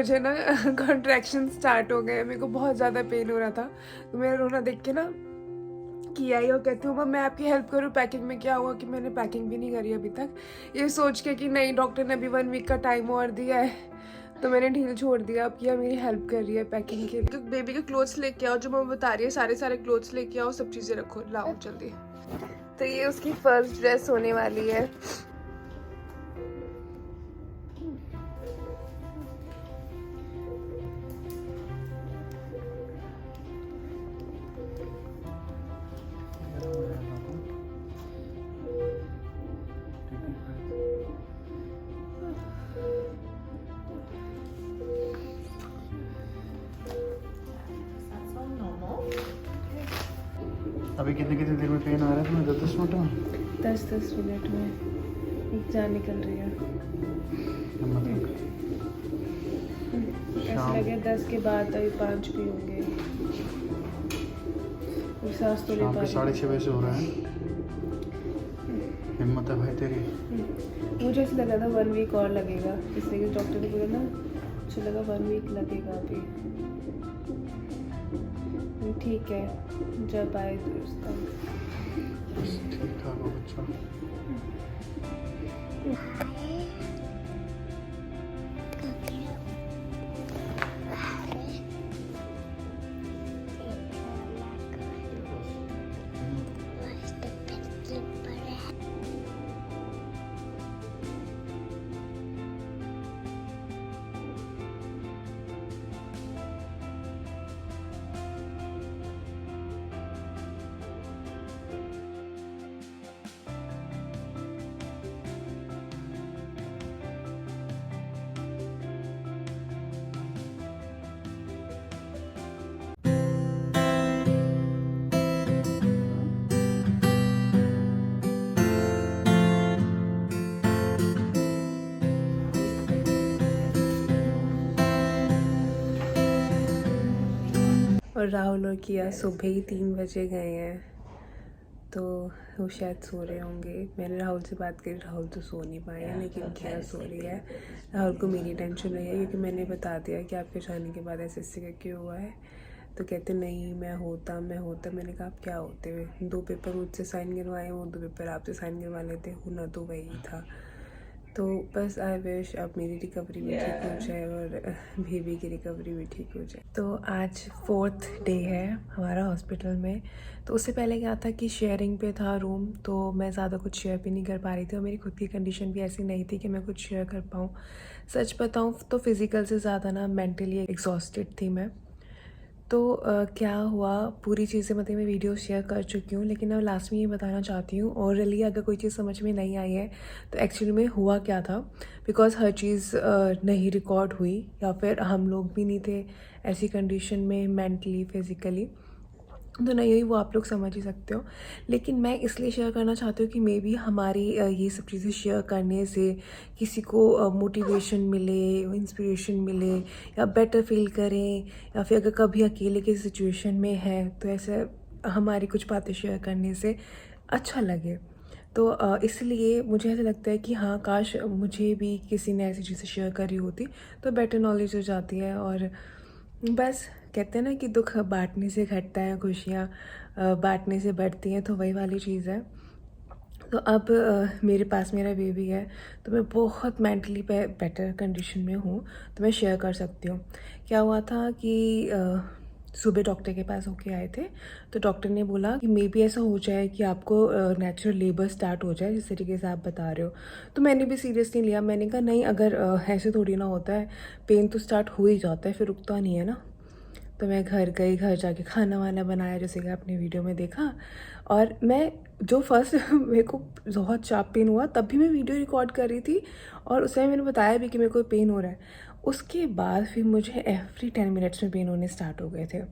मुझे ना contraction start हो गए, मेरे को बहुत ज़्यादा पेन हो रहा था। तो मेरा रोना देख के ना किया ही, और कहती हूँ मैं आपकी हेल्प करूँ पैकिंग में। क्या हुआ कि मैंने पैकिंग भी नहीं करी अभी तक, ये सोच के कि नहीं डॉक्टर ने अभी 1 वीक का टाइम और दिया है, तो मैंने ढील छोड़ दिया। अब किया मेरी हेल्प कर रही है पैकिंग के लिए। बेबी के क्लोथ्स लेके आओ, जो मैं बता रही है सारे क्लोथ्स लेके आओ, सब चीज़ें रखो, लाओ जल्दी। तो ये उसकी फर्स्ट ड्रेस होने वाली है। अभी कितने कितने देर में पेन आ रहा है तुम्हें? 10 मिनट में? 10 मिनट में एक जान निकल रही है। ऐसा लगे 10 के बाद अभी 5 भी होंगे। सांस तो ले शाम पा के रही 6:30 बजे से हो रहा है। हिम्मत है भाई तेरी। मुझे ऐसा लगा था 1 वीक और लगेगा, इसलिए डॉक्टर ने बोला ना, मुझे लगा 1 वीक लगेगा अभी। ठीक है, जब आए तो उस तक ठीक ठाक हो बच्चा। और राहुल और किया सुबह ही 3 बजे गए हैं, तो वो शायद सो रहे होंगे। मैंने राहुल से बात करी, राहुल तो सो नहीं पाया, लेकिन किया सो रही है। राहुल को मेरी टेंशन नहीं है, क्योंकि मैंने बता दिया कि आपके जाने के बाद ऐसे का क्यों हुआ है। तो कहते नहीं मैं होता। मैंने कहा आप क्या होते हुए, 2 पेपर मुझसे साइन करवाए, वो 2 पेपर आपसे साइन करवा लेते, होना तो वही था। तो बस आई विश अब मेरी रिकवरी भी ठीक हो जाए और बेबी की रिकवरी भी ठीक हो जाए। तो आज 4th डे है हमारा हॉस्पिटल में। तो उससे पहले क्या था कि शेयरिंग पे था रूम, तो मैं ज़्यादा कुछ शेयर भी नहीं कर पा रही थी, और मेरी खुद की कंडीशन भी ऐसी नहीं थी कि मैं कुछ शेयर कर पाऊँ। सच बताऊँ तो फिज़िकल से ज़्यादा ना मेंटली एग्जॉस्टेड थी मैं। तो क्या हुआ पूरी चीज़ें मतलब मैं वीडियो शेयर कर चुकी हूँ, लेकिन अब लास्ट में ये बताना चाहती हूँ। ओरली अगर कोई चीज़ समझ में नहीं आई है तो एक्चुअली में हुआ क्या था, बिकॉज़ हर चीज़ नहीं रिकॉर्ड हुई, या फिर हम लोग भी नहीं थे ऐसी कंडीशन में मेंटली फिज़िकली, तो नहीं हुई वो आप लोग समझ ही सकते हो। लेकिन मैं इसलिए शेयर करना चाहती हूँ कि मे बी हमारी ये सब चीज़ें शेयर करने से किसी को मोटिवेशन मिले, इंस्पिरेशन मिले, या बेटर फील करें, या फिर अगर कभी अकेले की सिचुएशन में है तो ऐसे हमारी कुछ बातें शेयर करने से अच्छा लगे। तो इसलिए मुझे ऐसा लगता है कि हाँ काश मुझे भी किसी ने ऐसी चीज़ें शेयर करी होती तो बेटर नॉलेज हो जाती है। और बस कहते हैं ना कि दुख बांटने से घटता है, खुशियाँ बांटने से बढ़ती हैं, तो वही वाली चीज़ है। तो अब मेरे पास मेरा बेबी है, तो मैं बहुत मेंटली बेटर कंडीशन में हूँ, तो मैं शेयर कर सकती हूँ। क्या हुआ था कि सुबह डॉक्टर के पास होके आए थे, तो डॉक्टर ने बोला कि मे बी ऐसा हो जाए कि आपको नेचुरल लेबर स्टार्ट हो जाए, जिस तरीके से आप बता रहे हो। तो मैंने भी सीरियस नहीं लिया, मैंने कहा नहीं, अगर ऐसे थोड़ी ना होता है, पेन तो स्टार्ट हो ही जाता है, फिर रुकता नहीं है ना। तो मैं घर गई, घर जाके खाना वाना बनाया, जैसे कि आपने वीडियो में देखा। और मैं जो फर्स्ट मेरे को बहुत शार्प पेन हुआ, तब भी मैं वीडियो रिकॉर्ड कर रही थी, और उस समय मैंने बताया भी कि मेरे को पेन हो रहा है। उसके बाद फिर मुझे एवरी 10 मिनट्स में पेन होने स्टार्ट हो गए थे,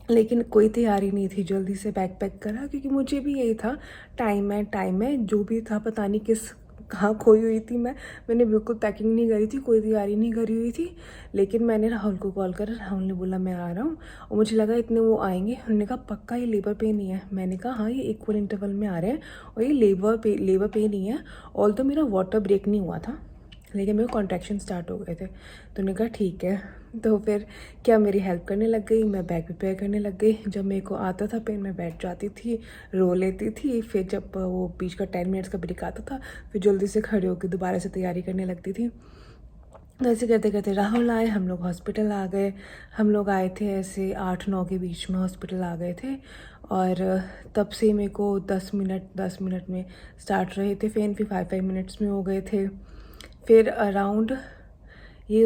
लेकिन कोई तैयारी नहीं थी, जल्दी से बैग पैक करा, क्योंकि मुझे भी यही था टाइम है जो भी था, पता नहीं किस कहाँ खोई हुई थी मैंने बिल्कुल पैकिंग नहीं करी थी, कोई तैयारी नहीं करी हुई थी। लेकिन मैंने राहुल को कॉल करा, राहुल ने बोला मैं आ रहा हूँ, और मुझे लगा इतने वो आएंगे। उन्होंने कहा पक्का ये लेबर पेन ही है? मैंने कहा हाँ, ये इक्वल इंटरवल में आ रहे हैं, और ये लेबर पेन ही है। ऑल तो मेरा वाटर ब्रेक नहीं हुआ था, लेकिन मेरे कॉन्ट्रैक्शन स्टार्ट हो गए थे। तो उन्होंने कहा ठीक है। तो फिर क्या मेरी हेल्प करने लग गई, मैं बैग प्रिपेयर करने लग गई। जब मेरे को आता था पेन, मैं बैठ जाती थी, रो लेती थी। फिर जब वो बीच का 10 मिनट्स का ब्रेक आता था, फिर जल्दी से खड़े होकर दोबारा से तैयारी करने लगती थी। तो ऐसे करते करते राहुल आए, हम लोग हॉस्पिटल आ गए। हम लोग आए थे ऐसे 8-9 के बीच में हॉस्पिटल आ गए थे। और तब से मेरे को 10 मिनट में स्टार्ट रहे थे पेन, फिर 5 मिनट्स में हो गए थे। फिर अराउंड ये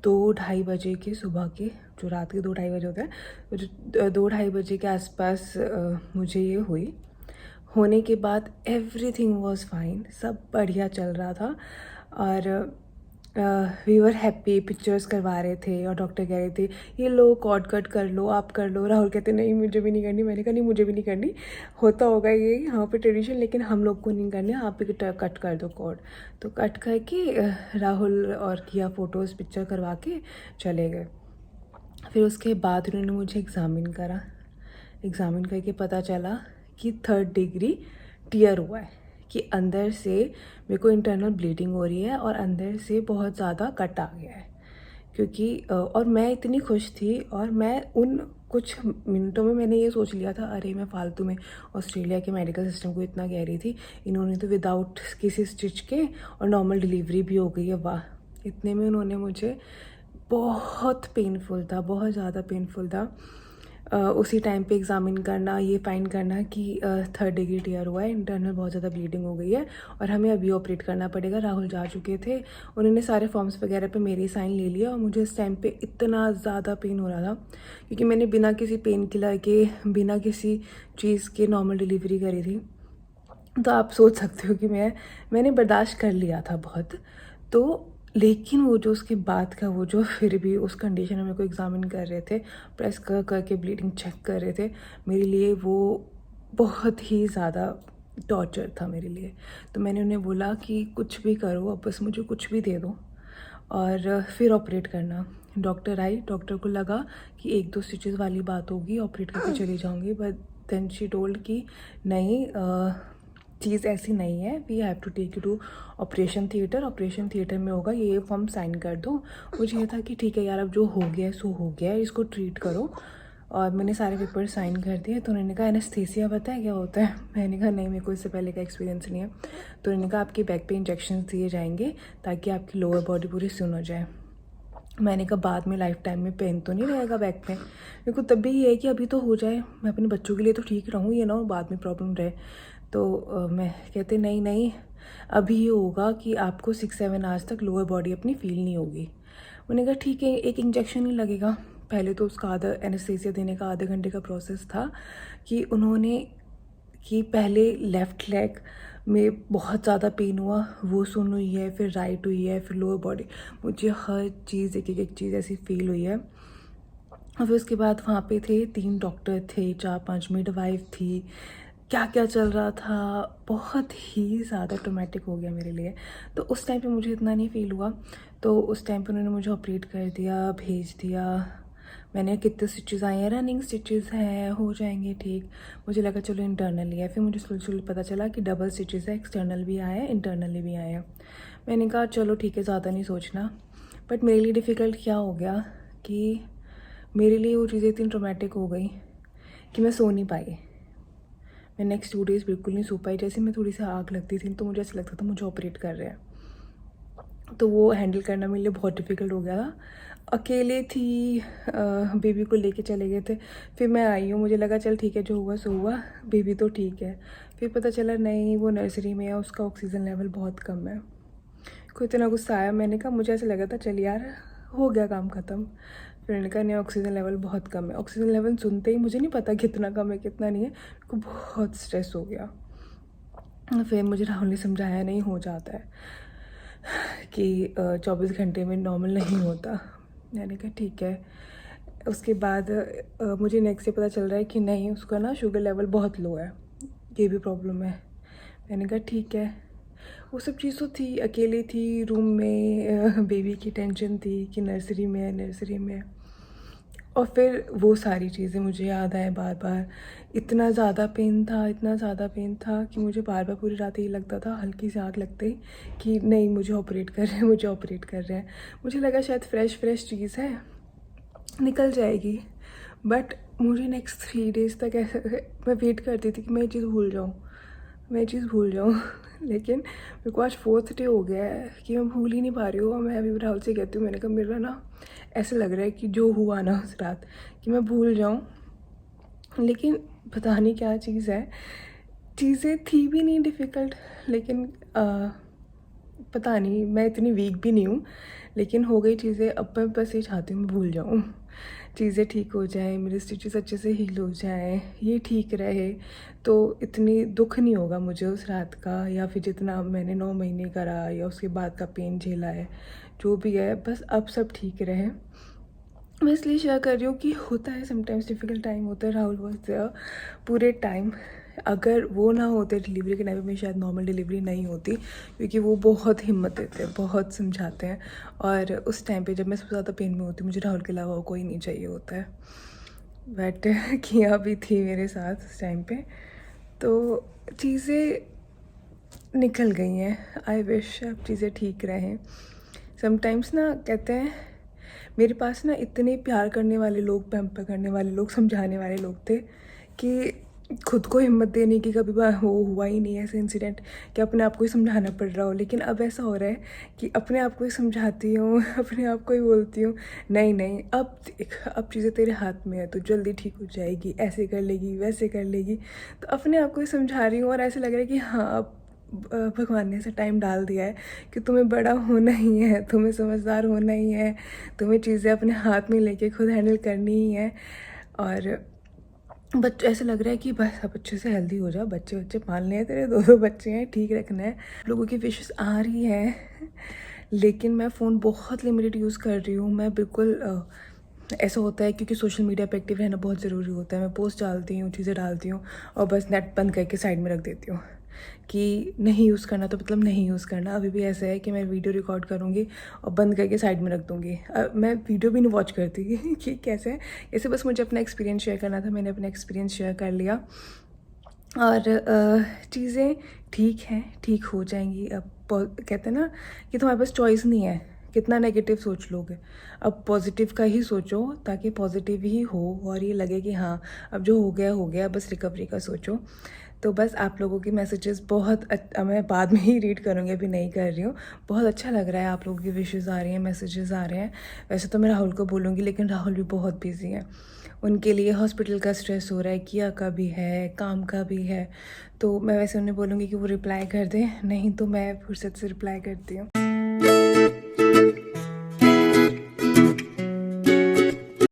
2-2:30 बजे के सुबह के, जो रात के 2-2:30 बजे होते हैं, वो जो 2-2:30 बजे के आसपास मुझे ये हुई। होने के बाद एवरीथिंग वाज फाइन, सब बढ़िया चल रहा था। और वी वर हैप्पी, पिक्चर्स करवा रहे थे और डॉक्टर कह रहे थे ये लो कॉर्ड कट कर लो, आप कर लो। राहुल कहते नहीं मुझे भी नहीं करनी। मैंने कहा नहीं मुझे भी नहीं करनी, होता होगा ये यहाँ पे ट्रेडिशन, लेकिन हम लोग को नहीं करनी, आप भी कट कर दो कॉर्ड। तो कट करके राहुल और किया फ़ोटोज़ पिक्चर करवा के चले गए। फिर उसके बाद उन्होंने मुझे एग्ज़ामिन करा। एग्ज़ामिन करके पता चला कि 3rd डिग्री टियर हुआ है, कि अंदर से मेरे को इंटरनल ब्लीडिंग हो रही है और अंदर से बहुत ज़्यादा कट आ गया है। क्योंकि और मैं इतनी खुश थी, और मैं उन कुछ मिनटों में मैंने ये सोच लिया था अरे मैं फालतू में ऑस्ट्रेलिया के मेडिकल सिस्टम को इतना कह रही थी, इन्होंने तो विदाउट किसी स्टिच के और नॉर्मल डिलीवरी भी हो गई है, वाह। इतने में उन्होंने मुझे, बहुत पेनफुल था, बहुत ज़्यादा पेनफुल था। उसी टाइम पे एग्ज़ामिन करना, ये फाइंड करना कि 3rd डिग्री टियर हुआ है, इंटरनल बहुत ज़्यादा ब्लीडिंग हो गई है और हमें अभी ऑपरेट करना पड़ेगा। राहुल जा चुके थे, उन्होंने सारे फॉर्म्स वगैरह पे मेरे साइन ले लिया। और मुझे इस टाइम पे इतना ज़्यादा पेन हो रहा था, क्योंकि मैंने बिना किसी पेन किलर के, बिना किसी चीज़ के नॉर्मल डिलीवरी करी थी। तो आप सोच सकते हो कि मैंने बर्दाश्त कर लिया था बहुत। तो लेकिन वो जो उसके बाद का, वो जो फिर भी उस कंडीशन में मेरे को एग्ज़ामिन कर रहे थे, प्रेस कर करके ब्लीडिंग चेक कर रहे थे, मेरे लिए वो बहुत ही ज़्यादा टॉर्चर था मेरे लिए। तो मैंने उन्हें बोला कि कुछ भी करो, अब बस मुझे कुछ भी दे दो और फिर ऑपरेट करना। डॉक्टर आई, डॉक्टर को लगा कि 1-2 स्टिचेस वाली बात होगी, ऑपरेट करके चली जाऊँगी। बट देन शी टोल्ड कि नहीं, चीज़ ऐसी नहीं है, we have to take you to operation theatre. Operation theatre में होगा, ये फॉर्म साइन कर दो। मुझे ये था कि ठीक है यार, अब जो हो गया सो हो गया है, इसको ट्रीट करो। और मैंने सारे पेपर साइन कर दिए। तो उन्होंने कहा एनेस्थीसिया पता है क्या होता है? मैंने कहा नहीं, मेरे को इससे पहले का एक्सपीरियंस नहीं है। तो उन्होंने कहा आपकी बैक पे इंजेक्शन दिए जाएंगे ताकि आपकी लोअर बॉडी पूरी सुन हो जाए। मैंने कहा बाद में लाइफ टाइम में पेन तो नहीं रहेगा बैक में? मेरे को तब भी ये है कि अभी तो हो जाए, मैं अपने बच्चों के लिए तो ठीक रहूँ, ये ना हो बाद में प्रॉब्लम रहे। तो मैं कहते नहीं नहीं, अभी ये होगा कि आपको 6-7 आवर्स तक लोअर बॉडी अपनी फील नहीं होगी। मैंने कहा ठीक है, एक इंजेक्शन ही लगेगा। पहले तो उसका आधा एनेस्थीसिया देने का आधे घंटे का प्रोसेस था, कि उन्होंने कि पहले लेफ़्ट लेग में बहुत ज़्यादा पेन हुआ, वो सुन हुई है, फिर राइट हुई है, फिर लोअर बॉडी, मुझे हर चीज़ एक चीज़ ऐसी फील हुई है। और फिर उसके बाद वहाँ पे थे 3 डॉक्टर थे, 4-5 मिडवाइफ थी, क्या क्या चल रहा था, बहुत ही ज़्यादा ट्रॉमेटिक हो गया मेरे लिए। तो उस टाइम पे मुझे इतना नहीं फ़ील हुआ। तो उस टाइम पे उन्होंने मुझे ऑपरेट कर दिया, भेज दिया। मैंने कितने स्टिचेस आए हैं, रनिंग स्टिचेस हैं, हो जाएंगे ठीक। मुझे लगा चलो इंटरनली है, फिर मुझे सुल पता चला कि डबल स्टिचेस है, एक्सटर्नल भी आए हैं, इंटरनली भी आए हैं। मैंने कहा चलो ठीक है, ज़्यादा नहीं सोचना। बट मेरे लिए डिफ़िकल्ट क्या हो गया कि मेरे लिए वो चीज़ें इतनी ट्रॉमेटिक हो गई कि मैं सो नहीं पाई। मैं नेक्स्ट 2 डेज़ बिल्कुल नहीं सो पाई। जैसे मैं थोड़ी सी आग लगती थी तो मुझे ऐसा लगता था मुझे ऑपरेट कर रहे हैं। तो वो हैंडल करना मेरे लिए बहुत डिफ़िकल्ट हो गया था। अकेले थी, बेबी को लेके चले गए थे। फिर मैं आई हूँ, मुझे लगा चल ठीक है, जो हुआ सो हुआ, बेबी तो ठीक है। फिर पता चला नहीं, वो नर्सरी में है, उसका ऑक्सीजन लेवल बहुत कम है। को इतना गुस्सा आया, मैंने कहा मुझे ऐसा लगा था चल यार हो गया काम ख़त्म। फिर मैंने कहा नहीं, ऑक्सीजन लेवल बहुत कम है। ऑक्सीजन लेवल सुनते ही मुझे नहीं पता कितना कम है कितना नहीं है, को बहुत स्ट्रेस हो गया। फिर मुझे राहुल ने समझाया नहीं, हो जाता है कि 24 घंटे में नॉर्मल नहीं होता। मैंने कहा ठीक है। उसके बाद मुझे नेक्स्ट से पता चल रहा है कि नहीं, उसका ना शुगर लेवल बहुत लो है, ये भी प्रॉब्लम है। मैंने कहा ठीक है। वो सब चीज़ तो थी, अकेली थी रूम में, बेबी की टेंशन थी कि नर्सरी में है। और फिर वो सारी चीज़ें मुझे याद आए बार बार। इतना ज़्यादा पेन था कि मुझे बार बार पूरी रात यही लगता था, हल्की सी आँख लगते ही, कि नहीं मुझे ऑपरेट कर रहे हैं, मुझे ऑपरेट कर रहे हैं। मुझे लगा शायद फ्रेश चीज़ है, निकल जाएगी। बट मुझे नेक्स्ट 3 डेज़ तक ऐसे मैं वेट करती थी कि मैं ये चीज़ भूल जाऊँ लेकिन मेरे को आज 4th डे हो गया है कि मैं भूल ही नहीं पा रही हूँ। और मैं अभी राहुल से कहती हूँ, मैंने कहा मेरा ना ऐसे लग रहा है कि जो हुआ ना उस रात कि मैं भूल जाऊँ, लेकिन पता नहीं क्या चीज़ है। चीज़ें थी भी नहीं डिफ़िकल्ट, लेकिन पता नहीं, मैं इतनी वीक भी नहीं हूँ, लेकिन हो गई चीज़ें। अब मैं बस ये चाहती हूँ मैं भूल जाऊँ, चीज़ें ठीक हो जाए, मेरे स्टिचेस अच्छे से हील हो जाए, ये ठीक रहे, तो इतनी दुख नहीं होगा मुझे उस रात का, या फिर जितना मैंने 9 महीने करा या उसके बाद का पेन झेला है, जो भी है, बस अब सब ठीक रहे। मैं इसलिए शेयर कर रही हूँ कि होता है समटाइम्स, डिफ़िकल्ट टाइम होता है। राहुल वॉज देयर पूरे टाइम। अगर वो ना होते डिलीवरी के टाइम में, शायद नॉर्मल डिलीवरी नहीं होती, क्योंकि वो बहुत हिम्मत देते हैं, बहुत समझाते हैं। और उस टाइम पे जब मैं सबसे ज़्यादा पेन में होती, मुझे राहुल के अलावा कोई नहीं चाहिए होता है। बट किया भी थी मेरे साथ उस टाइम पे, तो चीज़ें निकल गई हैं। आई विश अब चीज़ें ठीक रहें। समटाइम्स ना कहते हैं, मेरे पास ना इतने प्यार करने वाले लोग, पैम्पर करने वाले लोग, समझाने वाले लोग थे कि खुद को हिम्मत देने की कभी वो हुआ ही नहीं ऐसे इंसिडेंट कि अपने आप को ही समझाना पड़ रहा हो। लेकिन अब ऐसा हो रहा है कि अपने आप को ही समझाती हूँ, अपने आप को ही बोलती हूँ नहीं अब देख, अब चीज़ें तेरे हाथ में है, तो जल्दी ठीक हो जाएगी, ऐसे कर लेगी, वैसे कर लेगी। तो अपने आप को ही समझा रही हूँ, और ऐसे लग रहा है कि हाँ, अब भगवान ने ऐसा टाइम डाल दिया है कि तुम्हें बड़ा होना ही है, तुम्हें समझदार होना ही है, तुम्हें चीज़ें अपने हाथ में लेके खुद हैंडल करनी ही है। और बच्चे ऐसे लग रहा है कि बस अब अच्छे से हेल्दी हो जाओ, बच्चे पालने हैं, तेरे 2 बच्चे हैं, ठीक रखना है। लोगों की विशेस आ रही हैं, लेकिन मैं फ़ोन बहुत लिमिटेड यूज़ कर रही हूँ। मैं बिल्कुल ऐसा होता है क्योंकि सोशल मीडिया पे एक्टिव रहना बहुत ज़रूरी होता है। मैं पोस्ट डालती हूँ, चीज़ें डालती हूँ, और बस नेट बंद करके साइड में रख देती हूँ कि नहीं यूज़ करना तो मतलब नहीं यूज़ करना। अभी भी ऐसा है कि मैं वीडियो रिकॉर्ड करूँगी और बंद करके साइड में रख दूँगी। मैं वीडियो भी नहीं वॉच करती कि कैसे है। ऐसे बस मुझे अपना एक्सपीरियंस शेयर करना था, मैंने अपना एक्सपीरियंस शेयर कर लिया। और चीज़ें ठीक हैं, ठीक हो जाएंगी। अब कहते हैं ना कि तुम्हारे पास चॉइस नहीं है, कितना नेगेटिव सोच लोगे। अब पॉजिटिव का ही सोचो, ताकि पॉजिटिव ही हो और ये लगे कि हाँ अब जो हो गया, बस रिकवरी का सोचो। तो बस आप लोगों की मैसेजेस बहुत मैं बाद में ही रीड करूँगी, अभी नहीं कर रही हूँ। बहुत अच्छा लग रहा है, आप लोगों की विशेज़ आ रही हैं, मैसेजेस आ रहे हैं। वैसे तो मैं राहुल को बोलूँगी, लेकिन राहुल भी बहुत बिजी हैं, उनके लिए हॉस्पिटल का स्ट्रेस हो रहा है, किया का भी है, काम का भी है। तो मैं वैसे उन्हें बोलूँगी कि वो रिप्लाई कर दें, नहीं तो मैं फुर्सत से रिप्लाई करती हूँ।